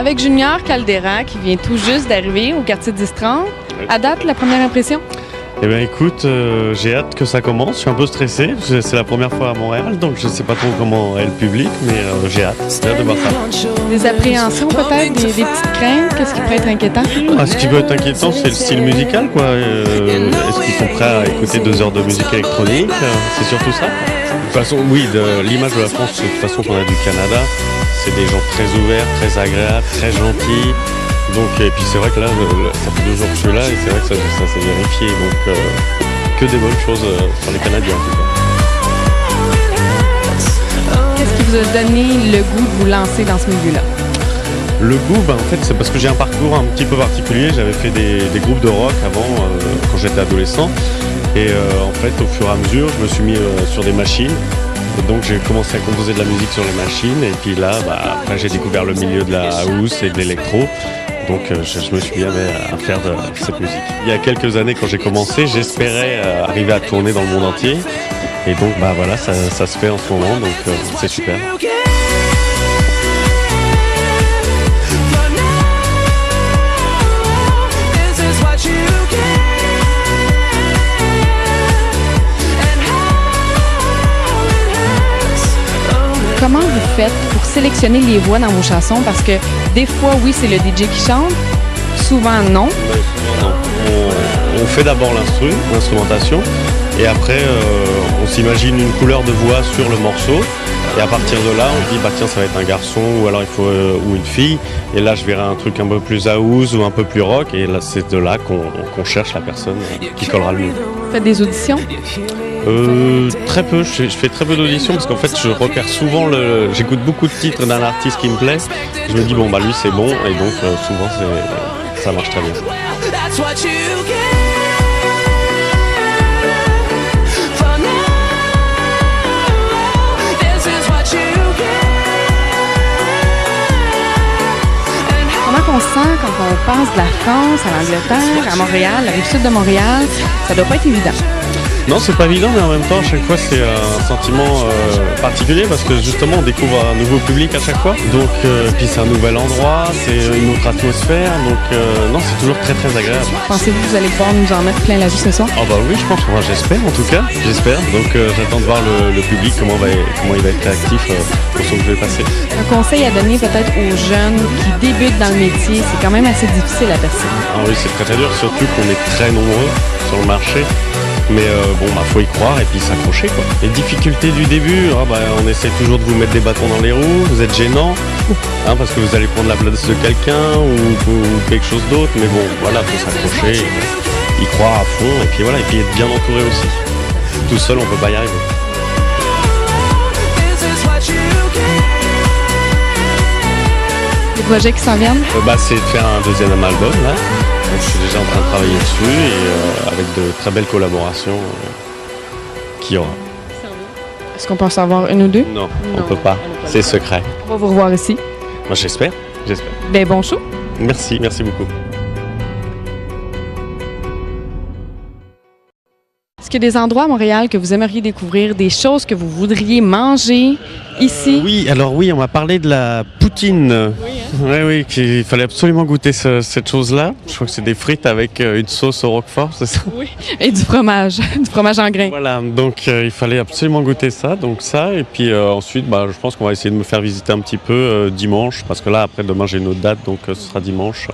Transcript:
Avec Junior Caldera qui vient tout juste d'arriver au quartier 10-30. À date, la première impression? Eh bien écoute, j'ai hâte que ça commence, je suis un peu stressé, c'est la première fois à Montréal, donc je sais pas trop comment est le public, mais j'ai hâte de voir ça. Des appréhensions peut-être, des petites craintes, qu'est-ce qui pourrait être inquiétant? Ce qui peut être inquiétant, c'est le style musical, quoi. Est-ce qu'ils sont prêts à écouter 2 heures de musique électronique? C'est surtout ça. De toute façon, oui, l'image de la France, de toute façon qu'on a du Canada, c'est des gens très ouverts, très agréables, très gentils. Donc, et puis c'est vrai que là, ça fait 2 jours que je suis là et c'est vrai que ça s'est vérifié. Donc que des bonnes choses sur les Canadiens en tout cas. Qu'est-ce qui vous a donné le goût de vous lancer dans ce milieu-là? Le goût, en fait, c'est parce que j'ai un parcours un petit peu particulier. J'avais fait des groupes de rock avant, quand j'étais adolescent. Et en fait, au fur et à mesure, je me suis mis sur des machines. Et donc j'ai commencé à composer de la musique sur les machines. Et puis là, après j'ai découvert le milieu de la house et de l'électro. Donc je me suis mis à faire de cette musique. Il y a quelques années, quand j'ai commencé, j'espérais arriver à tourner dans le monde entier. Et donc voilà, ça se fait en ce moment, donc c'est super. Comment vous faites pour sélectionner les voix dans vos chansons? Parce que des fois, oui, c'est le DJ qui chante. Souvent, non. On fait d'abord l'instrumentation. Et après, on s'imagine une couleur de voix sur le morceau. Et à partir de là, on dit, tiens, ça va être un garçon ou alors il faut ou une fille. Et là, je verrai un truc un peu plus house ou un peu plus rock. Et là, c'est de là qu'on cherche la personne qui collera le mieux. Vous faites des auditions? Très peu, je fais très peu d'auditions parce qu'en fait je repère souvent j'écoute beaucoup de titres d'un artiste qui me plaît. Je me dis lui c'est bon et donc souvent ça marche très bien. Comment on sent quand on passe de la France à l'Angleterre, à Montréal, la rive sud de Montréal? Ça doit pas être évident. Non, c'est pas évident, mais en même temps, à chaque fois, c'est un sentiment particulier parce que justement, on découvre un nouveau public à chaque fois. Donc, puis c'est un nouvel endroit, c'est une autre atmosphère. Donc, non, c'est toujours très très agréable. Pensez-vous que vous allez pouvoir nous en mettre plein la vue ce soir? Oui, je pense. J'espère en tout cas. J'espère. Donc, j'attends de voir le public, comment il va être réactif au son que je vais passer. Un conseil à donner peut-être aux jeunes qui débutent dans le métier, c'est quand même assez difficile à percer. Oui, c'est très très dur, surtout qu'on est très nombreux sur le marché. Mais faut y croire et puis s'accrocher quoi. Les difficultés du début, on essaie toujours de vous mettre des bâtons dans les roues, vous êtes gênant, parce que vous allez prendre la place de quelqu'un ou quelque chose d'autre, mais faut s'accrocher, y croire à fond et puis et puis être bien entouré aussi. Tout seul on peut pas y arriver. Les projets qui s'en viennent? C'est de faire un deuxième album là. Donc, je suis déjà en train de travailler dessus et avec de très belles collaborations qu'il y aura. Est-ce qu'on peut en savoir une ou deux? Non, on peut pas. C'est secret. On va vous revoir ici. Moi j'espère. Bon show. Merci beaucoup. Est-ce qu'il y a des endroits à Montréal que vous aimeriez découvrir, des choses que vous voudriez manger ici? Oui, on m'a parlé de la poutine. Oui, qu'il fallait absolument goûter cette chose-là. Je crois que c'est des frites avec une sauce au roquefort, c'est ça? Oui, et du fromage en grains. Voilà, donc il fallait absolument goûter ça. Donc ça, et puis ensuite, je pense qu'on va essayer de me faire visiter un petit peu dimanche, parce que là, après, demain, j'ai une autre date, donc ce sera dimanche.